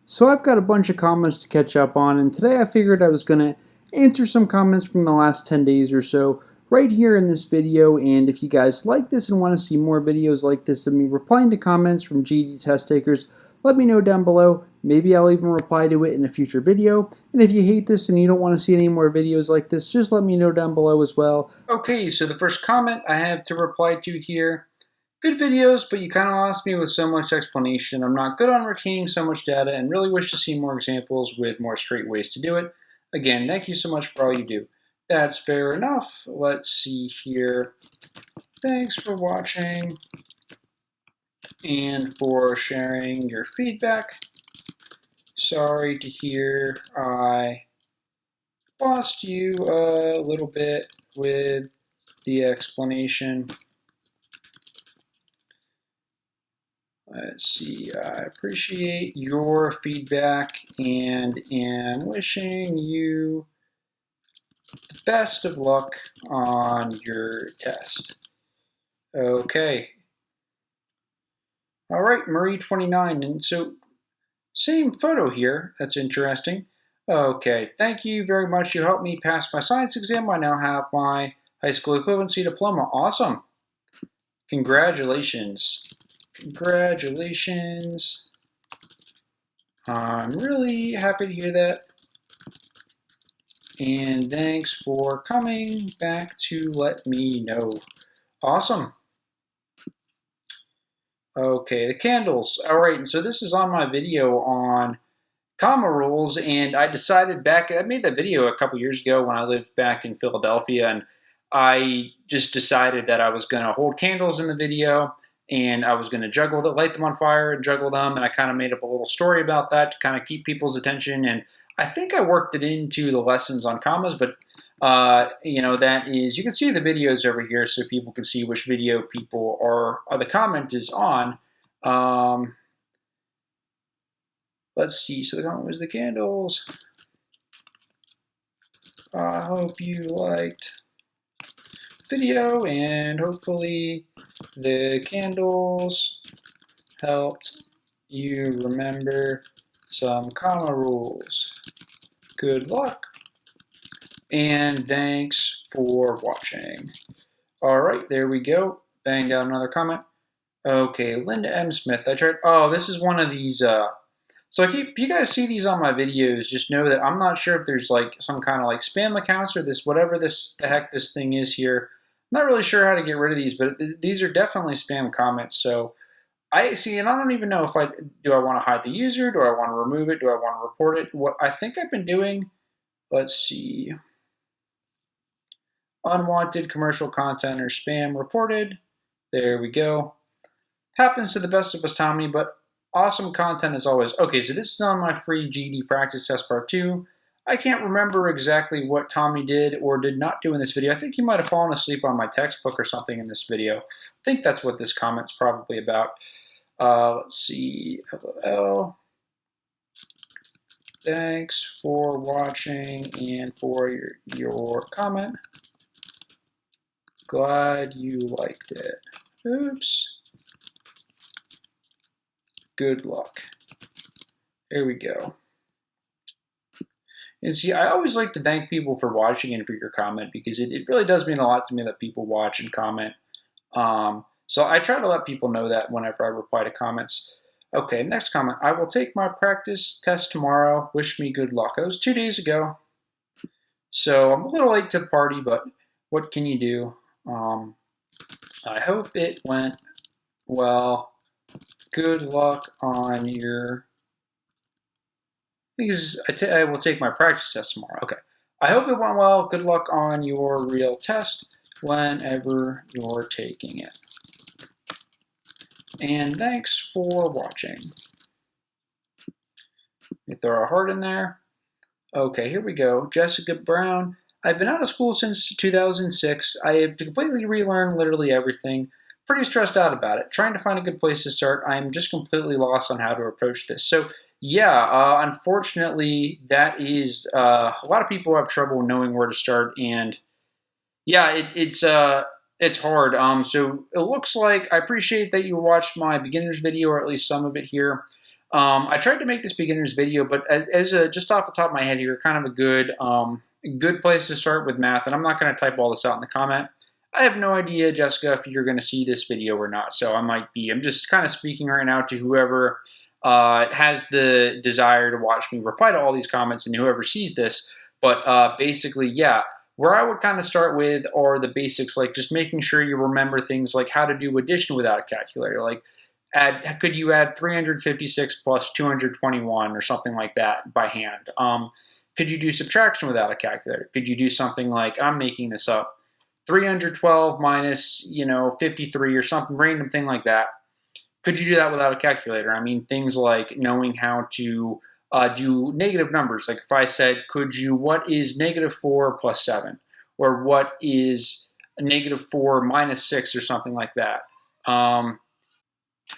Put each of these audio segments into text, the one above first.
So I've got a bunch of comments to catch up on, and today I figured I was going to answer some comments from the last 10 days or so right here in this video. And if you guys like this and want to see more videos like this of me replying to comments from GED test takers, let me know down below. Maybe I'll even reply to it in a future video. And if you hate this and you don't want to see any more videos like this, just let me know down below as well. Okay, so the first comment I have to reply to here. Good videos, but you kind of lost me with so much explanation. I'm not good on retaining so much data and really wish to see more examples with more straight ways to do it. Again, thank you so much for all you do. That's fair enough. Let's see here. Thanks for watching and for sharing your feedback. Sorry to hear I lost you a little bit with the explanation. Let's see, I appreciate your feedback and am wishing you the best of luck on your test. Okay. All right, Marie 29. And so, same photo here. That's interesting. Okay, thank you very much. You helped me pass my science exam. I now have my high school equivalency diploma. Awesome. Congratulations. Congratulations. I'm really happy to hear that. And thanks for coming back to let me know. Awesome. Okay, the candles. All right, and so this is on my video on comma rules, and I decided I made that video a couple years ago when I lived back in Philadelphia, and I just decided that I was going to hold candles in the video, and I was going to light them on fire and juggle them, and I kind of made up a little story about that to kind of keep people's attention, and I think I worked it into the lessons on commas, but that is, you can see the videos over here so people can see which video people are the comment is on. Let's see, so the comment was the candles. I hope you liked the video and hopefully the candles helped you remember some comma rules. Good luck. And thanks for watching. All right, there we go. Banged out another comment. Okay, Linda M. Smith. I tried. Oh, this is one of these. So if you guys see these on my videos, just know that I'm not sure if there's like some kind of like spam accounts or whatever the heck this thing is here. I'm not really sure how to get rid of these, but these are definitely spam comments. So I see, and I don't even know if I want to hide the user, do I want to remove it, do I want to report it? What I think I've been doing. Let's see. Unwanted commercial content or spam reported. There we go. Happens to the best of us, Tommy, but awesome content as always. Okay, so this is on my free GED practice test part 2. I can't remember exactly what Tommy did or did not do in this video. I think he might have fallen asleep on my textbook or something in this video. I think that's what this comment's probably about. Let's see. LOL. Thanks for watching and for your comment. Glad you liked it. Oops. Good luck. There we go. And see, I always like to thank people for watching and for your comment because it really does mean a lot to me that people watch and comment. So I try to let people know that whenever I reply to comments. Okay, next comment. I will take my practice test tomorrow. Wish me good luck. That was 2 days ago. So I'm a little late to the party, but what can you do? I hope it went well. Good luck on your... Because I will take my practice test tomorrow. Okay. I hope it went well. Good luck on your real test whenever you're taking it. And thanks for watching. Let me throw a heart in there. Okay, here we go. Jessica Brown. I've been out of school since 2006. I have to completely relearn literally everything. Pretty stressed out about it. Trying to find a good place to start. I'm just completely lost on how to approach this. So yeah, unfortunately, that is a lot of people have trouble knowing where to start, and yeah, it's hard. So it looks like I appreciate that you watched my beginner's video, or at least some of it here. I tried to make this beginner's video, but just off the top of my head here, kind of a good place to start with math, and I'm not going to type all this out in the comment. I have no idea, Jessica, if you're going to see this video or not, so I'm just kind of speaking right now to whoever has the desire to watch me reply to all these comments and whoever sees this, but basically, yeah, where I would kind of start with are the basics, like just making sure you remember things like how to do addition without a calculator, like could you add 356 plus 221 or something like that by hand? Could you do subtraction without a calculator? Could you do something like, I'm making this up, 312 minus 53 or something random thing like that? Could you do that without a calculator? I mean, things like knowing how to do negative numbers. Like if I said, what is -4 plus 7? Or what is -4 minus 6 or something like that?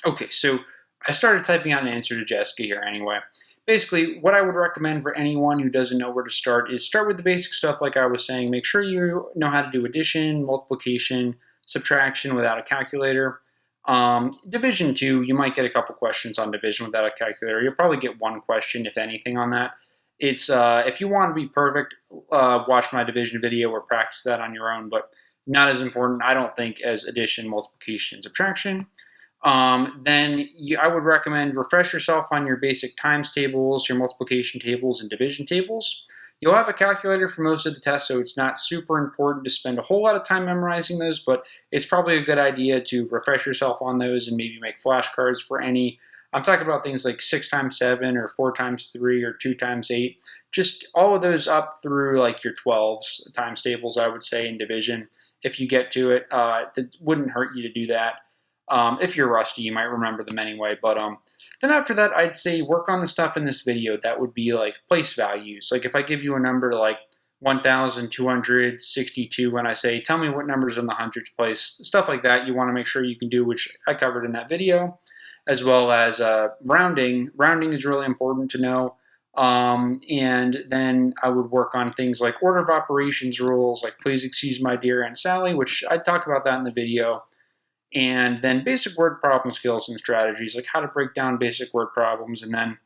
Okay, so I started typing out an answer to Jessica here anyway. Basically, what I would recommend for anyone who doesn't know where to start is start with the basic stuff like I was saying. Make sure you know how to do addition, multiplication, subtraction without a calculator. Division too, you might get a couple questions on division without a calculator. You'll probably get one question, if anything, on that. It's if you want to be perfect, watch my division video or practice that on your own, but not as important, I don't think, as addition, multiplication, subtraction. I would recommend refresh yourself on your basic times tables, your multiplication tables, and division tables. You'll have a calculator for most of the tests, so it's not super important to spend a whole lot of time memorizing those, but it's probably a good idea to refresh yourself on those and maybe make flashcards for any. I'm talking about things like 6 times 7 or 4 times 3 or 2 times 8. Just all of those up through like your 12s times tables, I would say, in division. If you get to it, it wouldn't hurt you to do that. If you're rusty, you might remember them anyway. But then after that, I'd say work on the stuff in this video. That would be like place values. Like if I give you a number like 1,262 and I say, tell me what number's in the hundreds place, stuff like that, you want to make sure you can do, which I covered in that video, as well as rounding. Rounding is really important to know. And then I would work on things like order of operations rules, like please excuse my dear Aunt Sally, which I talk about that in the video. And then basic word problem skills and strategies, like how to break down basic word problems. And then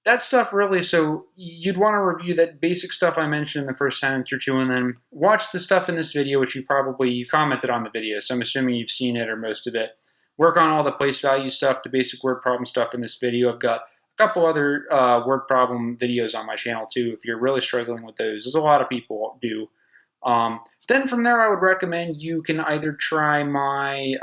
that stuff really, so you'd want to review that basic stuff I mentioned in the first sentence or two, and then watch the stuff in this video, which you commented on the video, so I'm assuming you've seen it or most of it. Work on all the place value stuff, the basic word problem stuff in this video. I've got a couple other word problem videos on my channel too, if you're really struggling with those, as a lot of people do. Then from there, I would recommend you can either try my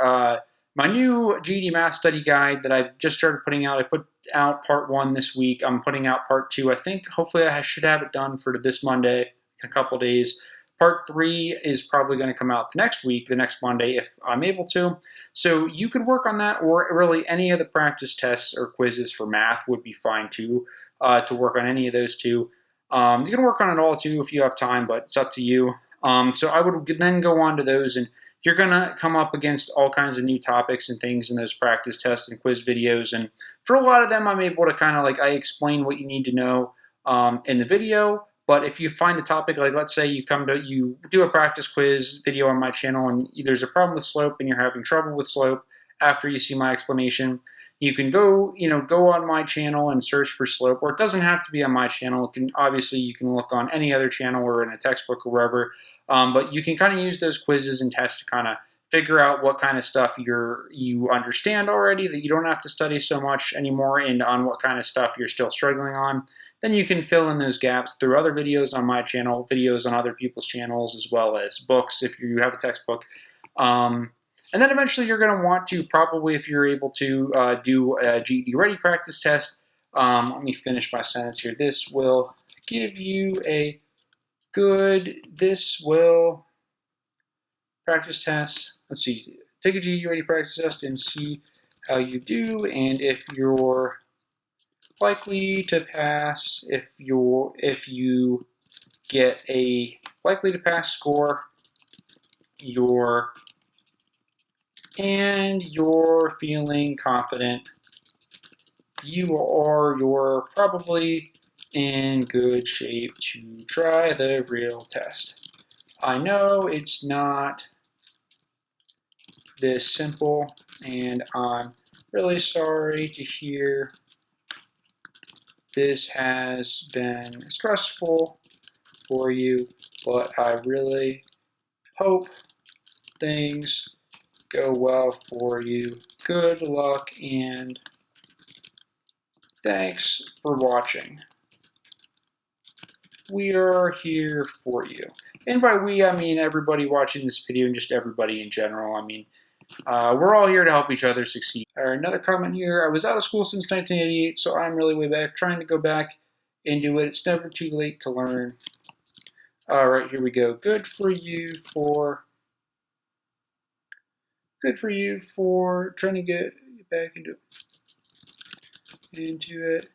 my new GED math study guide that I've just started putting out. I put out part 1 this week. I'm putting out part 2. I think hopefully I should have it done for this Monday in a couple days. Part 3 is probably going to come out the next week, the next Monday, if I'm able to. So you could work on that, or really any of the practice tests or quizzes for math would be fine too, to work on any of those too. You can work on it all too if you have time, but it's up to you. So I would then go on to those, and you're going to come up against all kinds of new topics and things in those practice tests and quiz videos. And for a lot of them, I'm able to kind of I explain what you need to know in the video. But if you find a topic, like let's say you do a practice quiz video on my channel and there's a problem with slope and you're having trouble with slope after you see my explanation, you can go on my channel and search for slope, or it doesn't have to be on my channel. Obviously you can look on any other channel or in a textbook or wherever, but you can kind of use those quizzes and tests to kind of figure out what kind of stuff you understand already that you don't have to study so much anymore, and on what kind of stuff you're still struggling on. Then you can fill in those gaps through other videos on my channel, videos on other people's channels, as well as books if you have a textbook. And then eventually you're going to want to probably, if you're able to, do a GED Ready practice test. Let me finish my sentence here. This will give you a good, practice test. Let's see, take a GED Ready practice test and see how you do, and if you're likely to pass, if you get a likely to pass score, and you're feeling confident, you're probably in good shape to try the real test. I know it's not this simple, and I'm really sorry to hear this has been stressful for you, but I really hope things go well for you. Good luck and thanks for watching. We are here for you. And by we, I mean everybody watching this video and just everybody in general. I mean, we're all here to help each other succeed. All right, another comment here. I was out of school since 1988, so I'm really way back trying to go back and do it. It's never too late to learn. All right, here we go. Good for you for trying to get back into it.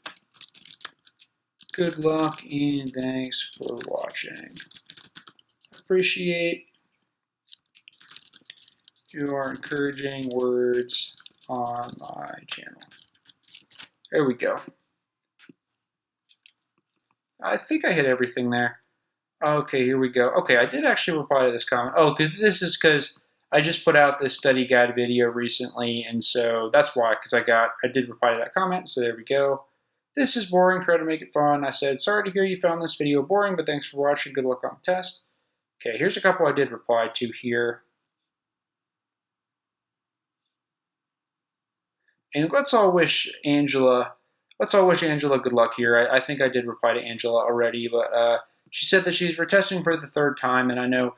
Good luck and thanks for watching. Appreciate your encouraging words on my channel. There we go. I think I hit everything there. Okay, here we go. Okay, I did actually reply to this comment. Oh, this is because I just put out this study guide video recently, and so that's why, because I did reply to that comment, so there we go. This is boring, try to make it fun. I said, sorry to hear you found this video boring, but thanks for watching, good luck on the test. Okay, here's a couple I did reply to here. And let's all wish Angela good luck here. I think I did reply to Angela already, but she said that she's retesting for the third time, and I know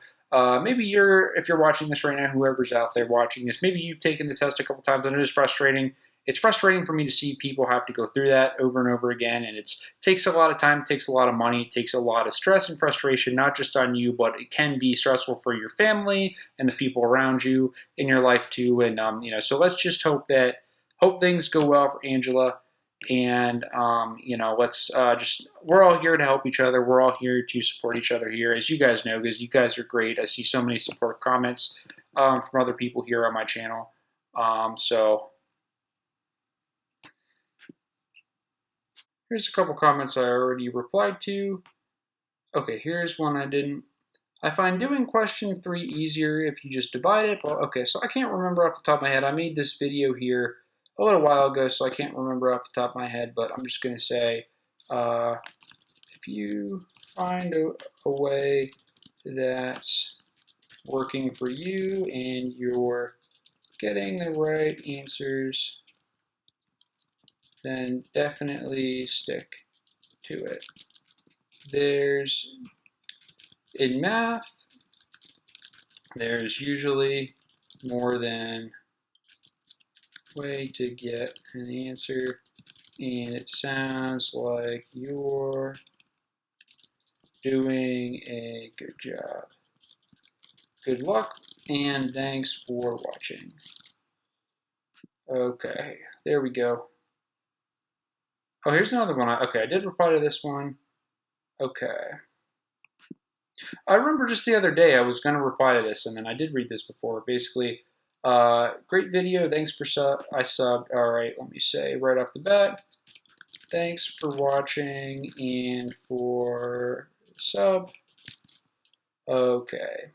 maybe if you're watching this right now, whoever's out there watching this, maybe you've taken the test a couple times, and it is frustrating. It's frustrating for me to see people have to go through that over and over again, and it takes a lot of time, it takes a lot of money, it takes a lot of stress and frustration, not just on you, but it can be stressful for your family and the people around you in your life too. And so let's just hope things go well for Angela. And we're all here to help each other. We're all here to support each other here, as you guys know, because you guys are great. I see so many supportive comments from other people here on my channel. So here's a couple comments I already replied to. Okay, here's one I didn't. I find doing question 3 easier if you just divide it. Well, okay, so I can't remember off the top of my head. I made this video here a little while ago, so I can't remember off the top of my head, but I'm just going to say, if you find a way that's working for you and you're getting the right answers, then definitely stick to it. In math, there's usually more than way to get an answer, and it sounds like you're doing a good job. Good luck and thanks for watching. Okay, there we go. Oh, here's another one. Okay, I did reply to this one. Okay. I remember just the other day I was going to reply to this, and then I did read this before. Basically, great video. Thanks for I subbed. All right, let me say right off the bat, thanks for watching and for sub. Okay.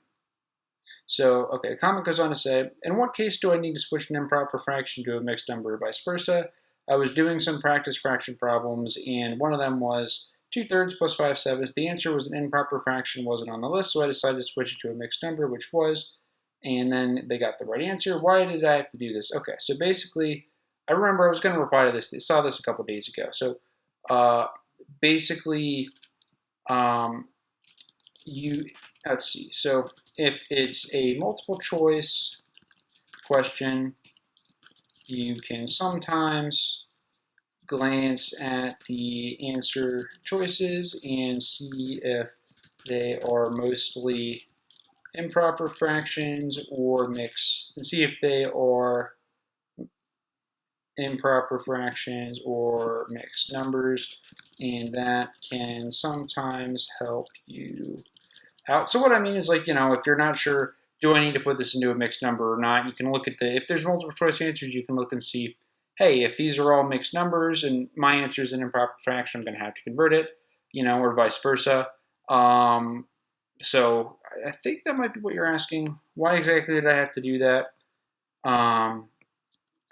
So, okay, the comment goes on to say, in what case do I need to switch an improper fraction to a mixed number or vice versa? I was doing some practice fraction problems, and one of them was 2/3 plus 5/7. The answer was an improper fraction, wasn't on the list, so I decided to switch it to a mixed number, which was, and then they got the right answer. Why did I have to do this? Okay, so basically, I remember I was going to reply to this. I saw this a couple days ago. So basically, let's see. So if it's a multiple choice question, you can sometimes glance at the answer choices and see if they are mostly improper fractions or mixed, and see if they are improper fractions or mixed numbers, and that can sometimes help you out. So what I mean is, like, if you're not sure, do I need to put this into a mixed number or not, you can look at if there's multiple choice answers, you can look and see, hey, if these are all mixed numbers and my answer is an improper fraction, I'm going to have to convert it, or vice versa. So I think that might be what you're asking. Why exactly did I have to do that? I'm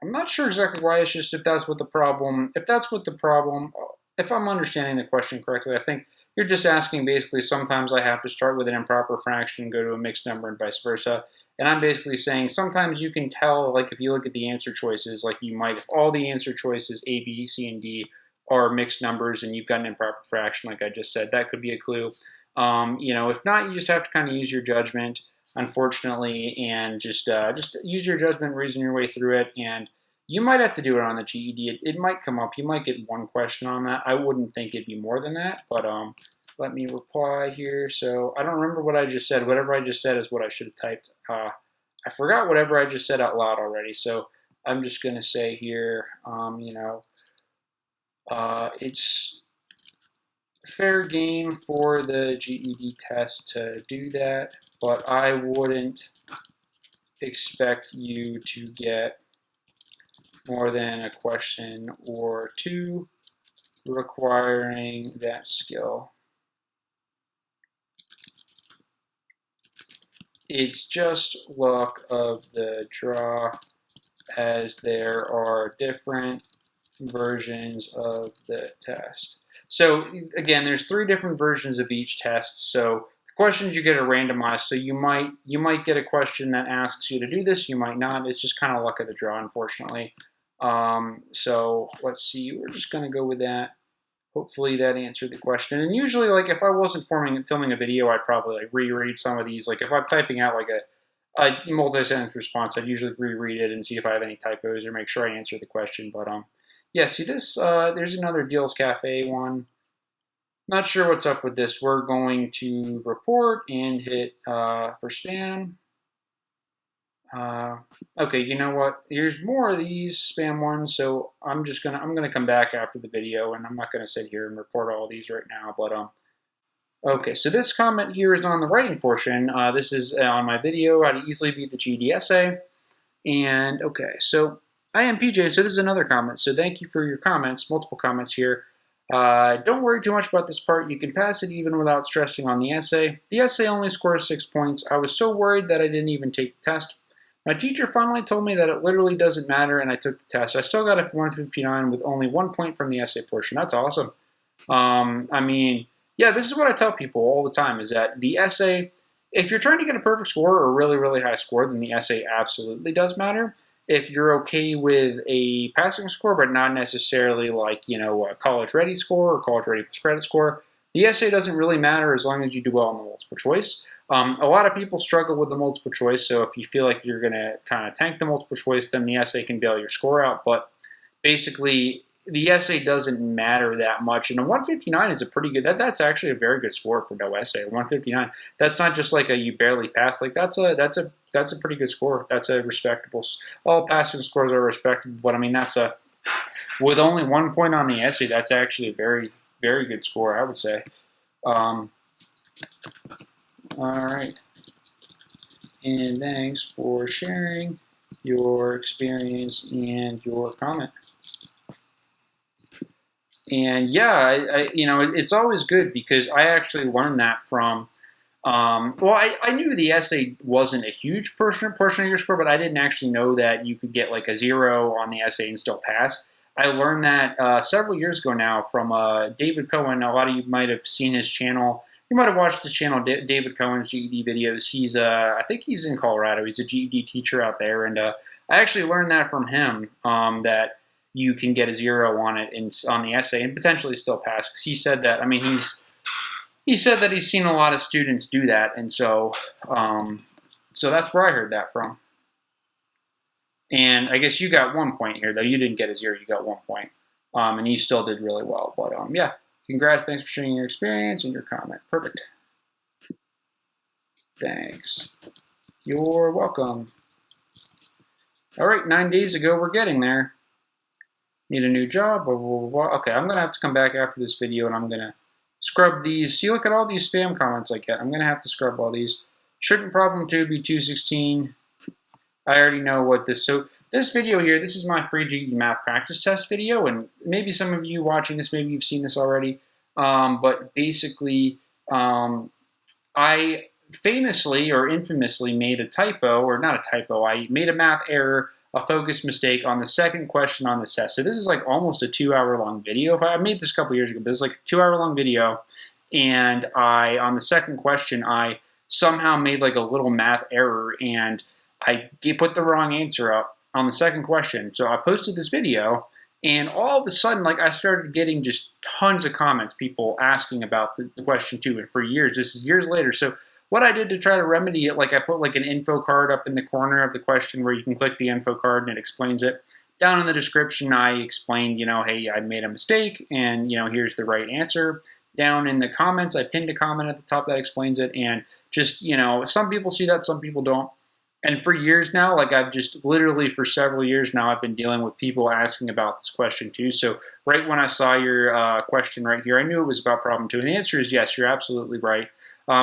not sure exactly why. It's just if that's what the problem if I'm understanding the question correctly, I think you're just asking basically sometimes I have to start with an improper fraction and go to a mixed number and vice versa. And I'm basically saying sometimes you can tell, like if you look at the answer choices, like you might, if all the answer choices A, B, C, and D are mixed numbers and you've got an improper fraction, like I just said, that could be a clue. If not, you just have to kind of use your judgment, unfortunately, and just use your judgment, reason your way through it, and you might have to do it on the GED. It might come up. You might get one question on that. I wouldn't think it'd be more than that, but let me reply here. So I don't remember what I just said. Whatever I just said is what I should have typed. I forgot whatever I just said out loud already. So I'm just going to say here, it's fair game for the GED test to do that, but I wouldn't expect you to get more than a question or two requiring that skill. It's just luck of the draw, as there are different versions of the test. So again, there's 3 different versions of each test. So the questions you get are randomized. So you might get a question that asks you to do this, you might not. It's just kind of luck of the draw, unfortunately. So let's see, we're just going to go with that. Hopefully that answered the question. And usually, like if I wasn't filming a video, I'd probably like reread some of these. Like if I'm typing out like a multi-sentence response, I'd usually reread it and see if I have any typos or make sure I answer the question. But yeah, see this, there's another Deals Cafe one. Not sure what's up with this. We're going to report and hit for spam. Okay, you know what? Here's more of these spam ones, so I'm gonna come back after the video, and I'm not gonna sit here and report all these right now. But okay, so this comment here is on the writing portion. This is on my video, how to easily beat the GED essay. And okay, so I am PJ. So this is another comment. So thank you for your comments, multiple comments here. Don't worry too much about this part. You can pass it even without stressing on the essay. The essay only scores 6 points. I was so worried that I didn't even take the test. My teacher finally told me that it literally doesn't matter, and I took the test. I still got a 159 with only 1 point from the essay portion. That's awesome. I mean, yeah, this is what I tell people all the time, is that the essay, if you're trying to get a perfect score or a really, really high score, then the essay absolutely does matter. If you're okay with a passing score, but not necessarily like, a college-ready score or college-ready credit score, the essay doesn't really matter as long as you do well on the multiple choice. A lot of people struggle with the multiple choice, so if you feel like you're going to kind of tank the multiple choice, then the essay can bail your score out. But basically, the essay doesn't matter that much, and a 159 is a pretty good. That's actually a very good score for no essay. 159. That's not just like a you barely passed. Like that's a pretty good score. That's a respectable. All passing scores are respectable, but I mean with only 1 point on the essay, that's actually a very, very good score, I would say. All right, and thanks for sharing your experience and your comment. And yeah, it's always good because I actually learned that from. I knew the essay wasn't a huge portion of your score, but I didn't actually know that you could get like a 0 on the essay and still pass. I learned that several years ago now from David Cohen. A lot of you might have seen his channel. You might have watched his channel, David Cohen's GED videos. I think he's in Colorado. He's a GED teacher out there, and I actually learned that from him. That you can get a 0 on it on the essay and potentially still pass. Because he said that. I mean, he said that he's seen a lot of students do that, and so that's where I heard that from. And I guess you got 1 point here, though you didn't get a 0. You got 1 point, and you still did really well. But yeah. Congrats, thanks for sharing your experience and your comment. Perfect. Thanks. You're welcome. All right, 9 days ago, we're getting there. Need a new job, blah, blah, blah. Okay, I'm going to have to come back after this video and I'm going to scrub these. See, look at all these spam comments I get. I'm going to have to scrub all these. Shouldn't problem 2 be 216? I already know what this, so this video here, this is my free GED math practice test video, and maybe some of you watching this, maybe you've seen this already, but basically, I famously or infamously made a typo, or not a typo, I made a math error a focus mistake on the second question on this test. So this is like almost a 2-hour long video. If I made this a couple years ago, but this is like a 2-hour long video. And on the second question, I somehow made like a little math error and I put the wrong answer up on the second question. So I posted this video, and all of a sudden, like, I started getting just tons of comments, people asking about the question 2, and for years, this is years later. So what I did to try to remedy it, like, I put like an info card up in the corner of the question where you can click the info card and it explains it. Down in the description, I explained, hey, I made a mistake, and, here's the right answer. Down in the comments, I pinned a comment at the top that explains it, and just, some people see that, some people don't. And for years now, like, I've just literally for several years now, I've been dealing with people asking about this question too. So right when I saw your question right here, I knew it was about problem 2. And the answer is yes, you're absolutely right.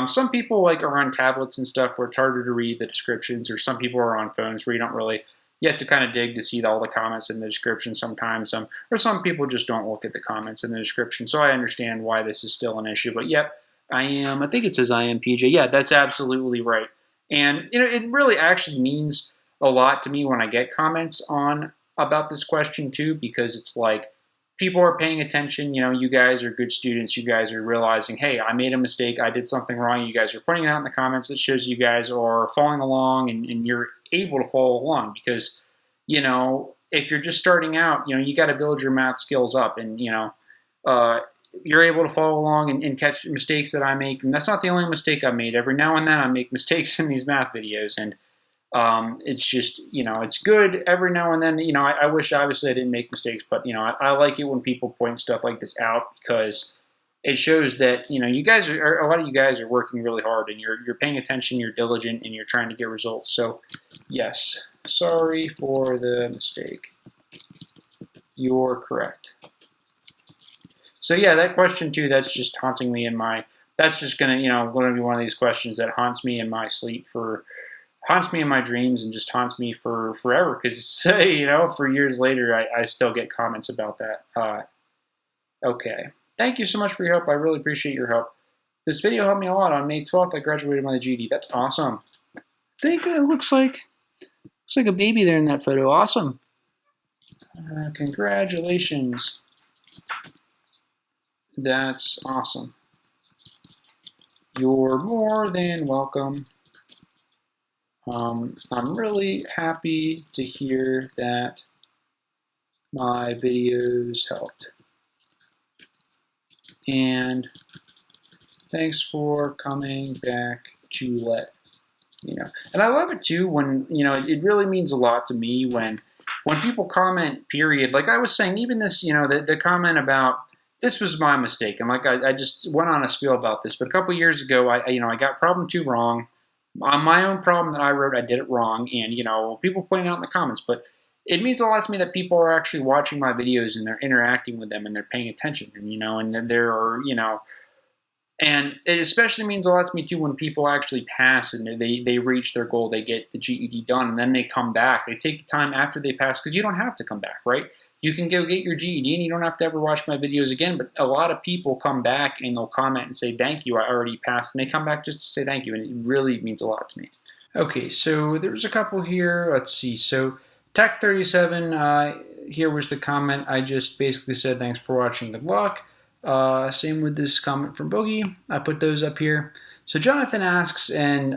Some people like are on tablets and stuff where it's harder to read the descriptions, or some people are on phones where you have to kind of dig to see all the comments in the description sometimes. Or some people just don't look at the comments in the description. So I understand why this is still an issue. But yep, I think it says I am PJ. Yeah, that's absolutely right. And it really actually means a lot to me when I get comments about this question too, because it's like people are paying attention. You guys are good students. You guys are realizing, hey, I made a mistake. I did something wrong. You guys are putting it out in the comments. It shows you guys are following along, and you're able to follow along because, if you're just starting out, you got to build your math skills up, and, you're able to follow along and catch mistakes that I make. And that's not the only mistake I made. Every now and then I make mistakes in these math videos. And it's just, it's good every now and then. I wish obviously I didn't make mistakes, but, I like it when people point stuff like this out because it shows that, you guys are, a lot of you guys are working really hard, and you're paying attention, you're diligent, and you're trying to get results. So yes, sorry for the mistake. You're correct. So yeah, that question too, that's just haunting me that's just gonna, be one of these questions that haunts me in my sleep haunts me in my dreams and just haunts me for forever. Because, for years later, I still get comments about that. Okay. Thank you so much for your help. I really appreciate your help. This video helped me a lot. On May 12th, I graduated my GED. That's awesome. I think it looks like a baby there in that photo. Awesome. Congratulations. That's awesome. You're more than welcome. I'm really happy to hear that my videos helped. And thanks for coming back to let me know. And I love it too when, it really means a lot to me when people comment, period. Like I was saying, even this, the comment about, this was my mistake. And like I just went on a spiel about this. But a couple years ago, I got problem 2 wrong. On my own problem that I wrote, I did it wrong. And, people point out in the comments. But it means a lot to me that people are actually watching my videos and they're interacting with them and they're paying attention. And, and there are, and it especially means a lot to me too when people actually pass and they reach their goal, they get the GED done, and then they come back. They take the time after they pass, because you don't have to come back, right? You can go get your GED and you don't have to ever watch my videos again, but a lot of people come back and they'll comment and say, thank you, I already passed, and they come back just to say thank you, and it really means a lot to me. Okay, so there's a couple here. Let's see. So Tech37, here was the comment. I just basically said, thanks for watching, good luck. Same with this comment from Boogie. I put those up here. So Jonathan asks, and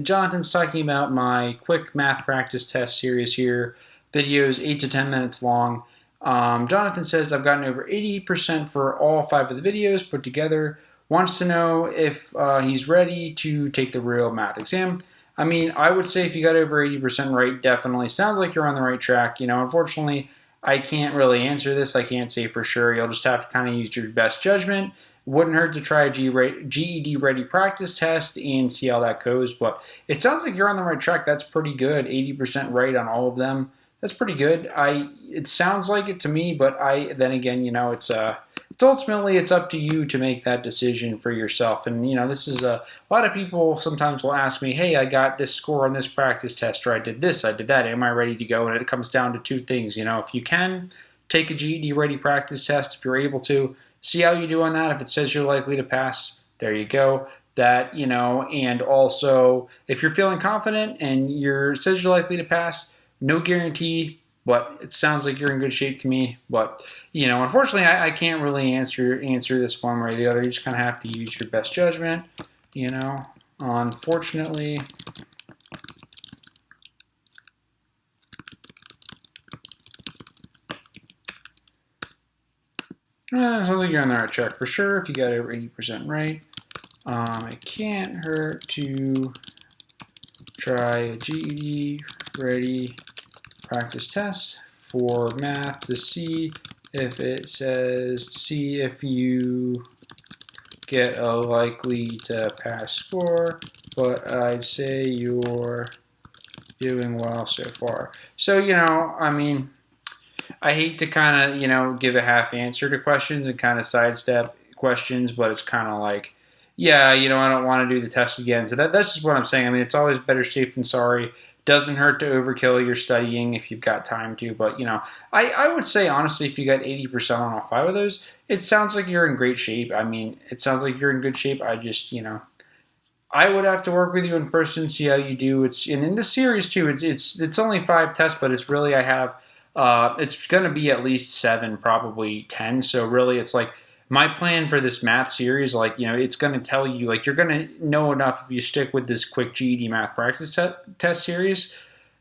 Jonathan's talking about my quick math practice test series here. Videos 8 to 10 minutes long. Jonathan says, I've gotten over 80% for all 5 of the videos put together. Wants to know if he's ready to take the real math exam. I mean, I would say if you got over 80% right, definitely. Sounds like you're on the right track. Unfortunately, I can't really answer this. I can't say for sure. You'll just have to kind of use your best judgment. Wouldn't hurt to try a GED ready practice test and see how that goes. But it sounds like you're on the right track. That's pretty good. 80% right on all of them. That's pretty good. It sounds like it to me, but then again, it's ultimately it's up to you to make that decision for yourself. And this is a lot of people sometimes will ask me, hey, I got this score on this practice test, or I did this, I did that. Am I ready to go? And it comes down to 2 things. If you can take a GED ready practice test, if you're able to, see how you do on that. If it says you're likely to pass, there you go. That, and also if you're feeling confident and it says you're likely to pass, No guarantee, but it sounds like you're in good shape to me. But unfortunately, I can't really answer this one way or the other. You just kind of have to use your best judgment. Unfortunately. Sounds like you're on the right track for sure if you got over 80% right. It can't hurt to try a GED ready practice test for math to see if you get a likely to pass score, but I'd say you're doing well so far. So, I hate to kind of, give a half answer to questions and kind of sidestep questions, but it's kind of like, yeah, I don't want to do the test again. So that's just what I'm saying. I mean, it's always better safe than sorry. Doesn't hurt to overkill your studying if you've got time to. But, I would say, honestly, if you got 80% on all 5 of those, it sounds like you're in great shape. I mean, it sounds like you're in good shape. I just, I would have to work with you in person, see how you do. And in this series too, it's only 5 tests, but it's really it's going to be at least 7, probably 10. So really, it's like my plan for this math series. Like it's going to tell you like you're going to know enough if you stick with this quick GED math practice test series.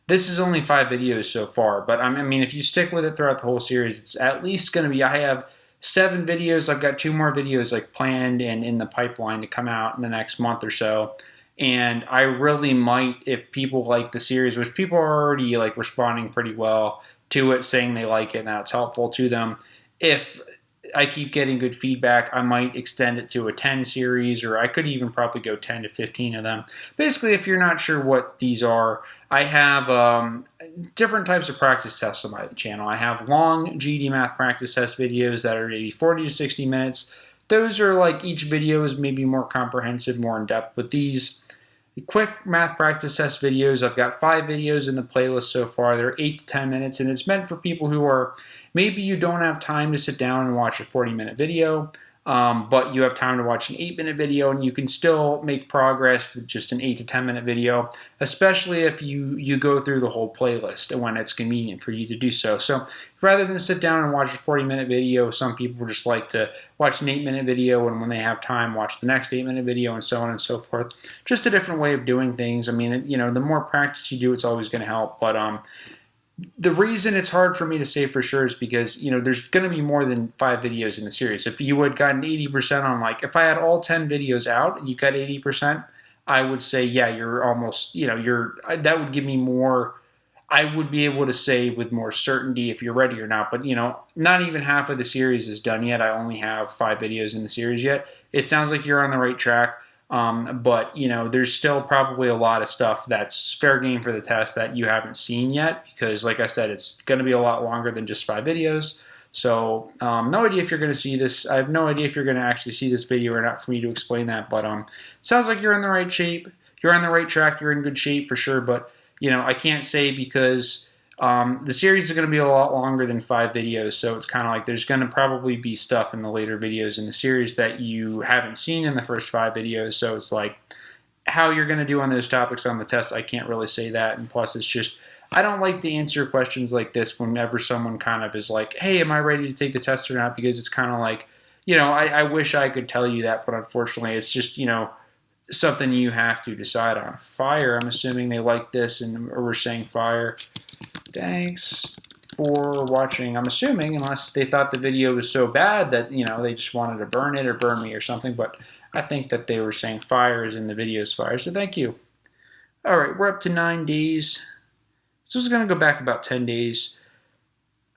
This is only 5 videos so far, but I mean, if you stick with it throughout the whole series, it's at least going to be. I have 7 videos. I've got 2 more videos like planned and in the pipeline to come out in the next month or so. And I really might, if people like the series, which people are already like responding pretty well to it, saying they like it and that it's helpful to them. If I keep getting good feedback, I might extend it to a 10 series, or I could even probably go 10 to 15 of them. Basically, if you're not sure what these are, I have different types of practice tests on my channel. I have long GED math practice test videos that are maybe 40 to 60 minutes. Those are like each video is maybe more comprehensive, more in depth. But these quick math practice test videos, I've got 5 videos in the playlist so far. They're 8 to 10 minutes, and it's meant for people who are, maybe you don't have time to sit down and watch a 40-minute video, but you have time to watch an 8-minute video, and you can still make progress with just an 8 to 10-minute video, especially if you go through the whole playlist when it's convenient for you to do so. So rather than sit down and watch a 40-minute video, some people just like to watch an 8-minute video, and when they have time, watch the next 8-minute video, and so on and so forth. Just a different way of doing things. I mean, the more practice you do, it's always going to help. But the reason it's hard for me to say for sure is because, there's going to be more than 5 videos in the series. If you had gotten 80% on, like, if I had all 10 videos out and you got 80%, I would say, yeah, you're almost, that would give me more, I would be able to say with more certainty if you're ready or not. But, not even half of the series is done yet. I only have 5 videos in the series yet. It sounds like you're on the right track. But there's still probably a lot of stuff that's fair game for the test that you haven't seen yet, because like I said, it's going to be a lot longer than just 5 videos. So no idea if you're going to see this. I have no idea if you're going to actually see this video or not for me to explain that. But sounds like you're in the right shape. You're on the right track. You're in good shape for sure. But I can't say because the series is going to be a lot longer than 5 videos, so it's kind of like there's going to probably be stuff in the later videos in the series that you haven't seen in the first 5 videos, so it's like how you're going to do on those topics on the test, I can't really say that, and plus it's just, I don't like to answer questions like this whenever someone kind of is like, hey, am I ready to take the test or not, because it's kind of like, I wish I could tell you that, but unfortunately it's just, something you have to decide on. Fire, I'm assuming they like this, and we're saying fire. Thanks for watching. I'm assuming, unless they thought the video was so bad that, they just wanted to burn it or burn me or something, but I think that they were saying fires in the video's fire, so thank you. All right, we're up to 9 days. So this is going to go back about 10 days.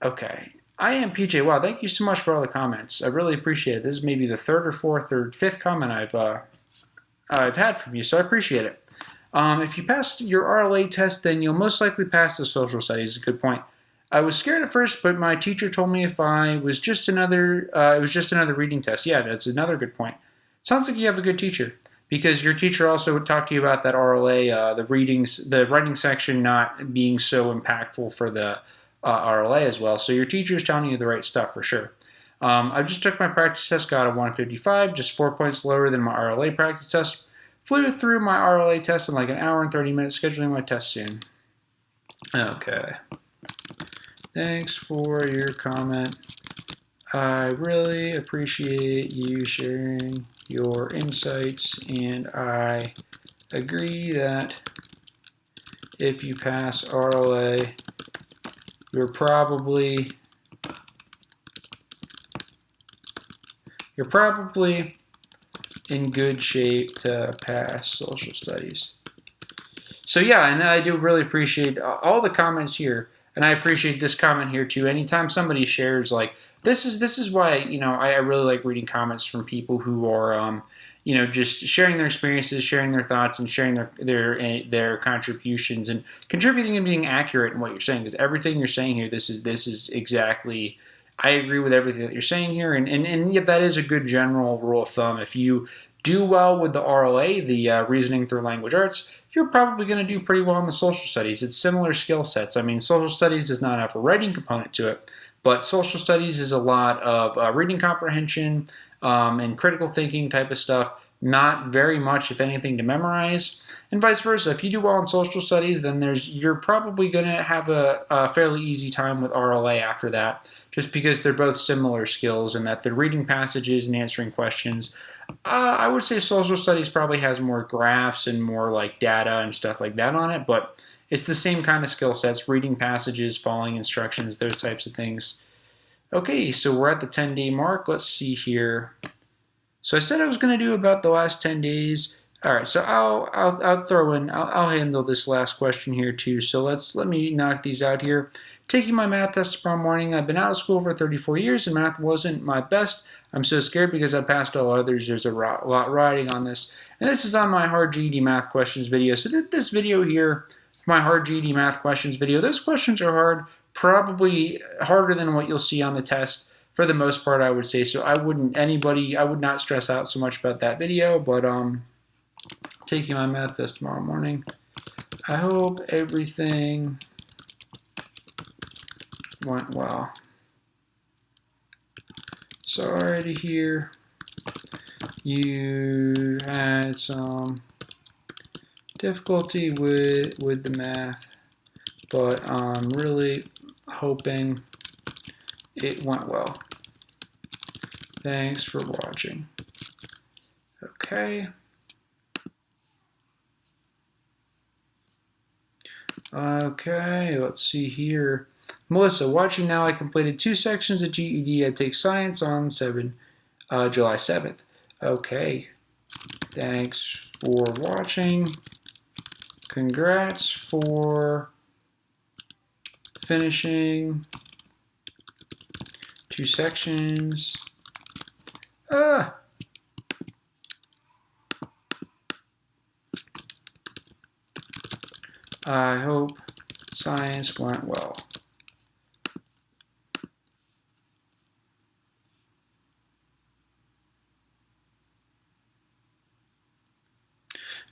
Okay. I am PJ. Wow, thank you so much for all the comments. I really appreciate it. This is maybe the 3rd or 4th or 5th comment I've had from you, so I appreciate it. If you passed your RLA test, then you'll most likely pass the social studies. Is a good point. I was scared at first, but my teacher told me if I was just another, it was just another reading test. Yeah, that's another good point. Sounds like you have a good teacher, because your teacher also talked to you about that RLA, the writing section not being so impactful for the RLA as well. So your teacher is telling you the right stuff for sure. I just took my practice test, got a 155, just 4 points lower than my RLA practice test. Flew through my RLA test in like an hour and 30 minutes, scheduling my test soon. Okay. Thanks for your comment. I really appreciate you sharing your insights, and I agree that if you pass RLA, you're probably in good shape to pass social studies. So yeah, and I do really appreciate all the comments here, and I appreciate this comment here too. Anytime somebody shares, like this is why I really like reading comments from people who are just sharing their experiences, sharing their thoughts, and sharing their contributions and contributing and being accurate in what you're saying. Because everything you're saying here, this is exactly. I agree with everything that you're saying here, and yet that is a good general rule of thumb. If you do well with the RLA, the reasoning through language arts, you're probably going to do pretty well in the social studies. It's similar skill sets. I mean, social studies does not have a writing component to it, but social studies is a lot of reading comprehension and critical thinking type of stuff. Not very much, if anything, to memorize, and vice versa. If you do well in social studies, then you're probably going to have a fairly easy time with RLA after that, just because they're both similar skills and that the reading passages and answering questions. I would say social studies probably has more graphs and more like data and stuff like that on it, but it's the same kind of skill sets, reading passages, following instructions, those types of things. Okay, so we're at the 10-day mark. Let's see here. So I said I was going to do about the last 10 days. All right, so I'll throw in, I'll handle this last question here too. So let me knock these out here. Taking my math test tomorrow morning. I've been out of school for 34 years and math wasn't my best. I'm so scared because I passed all others. There's a lot riding on this. And this is on my hard GED math questions video. So this video here, my hard GED math questions video, those questions are hard, probably harder than what you'll see on the test. For the most part, I would say. So I would not stress out so much about that video, but taking my math test tomorrow morning. I hope everything went well. Sorry to hear you had some difficulty with the math, but I'm really hoping it went well. Thanks for watching. Okay. Okay, let's see here. Melissa, watching now, I completed 2 sections of GED. I take science on July 7th. Okay. Thanks for watching. Congrats for finishing 2 sections. I hope science went well.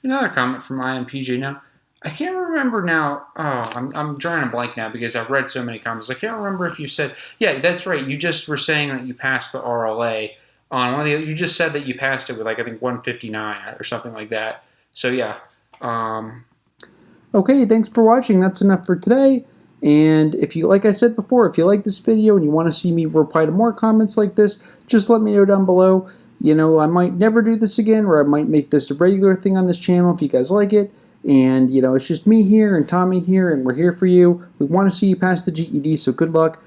Another comment from IMPJ. Now, I can't remember now. Oh, I'm drawing a blank now because I've read so many comments. I can't remember if you said, yeah, that's right. You just were saying that you passed the RLA on one of the. You just said that you passed it with like I think 159 or something like that. So yeah. Okay, thanks for watching. That's enough for today. And if you, like I said before, if you like this video and you want to see me reply to more comments like this, just let me know down below. You know, I might never do this again, or I might make this a regular thing on this channel if you guys like it. And, you know, it's just me here and Tommy here, and we're here for you. We want to see you pass the GED, so good luck.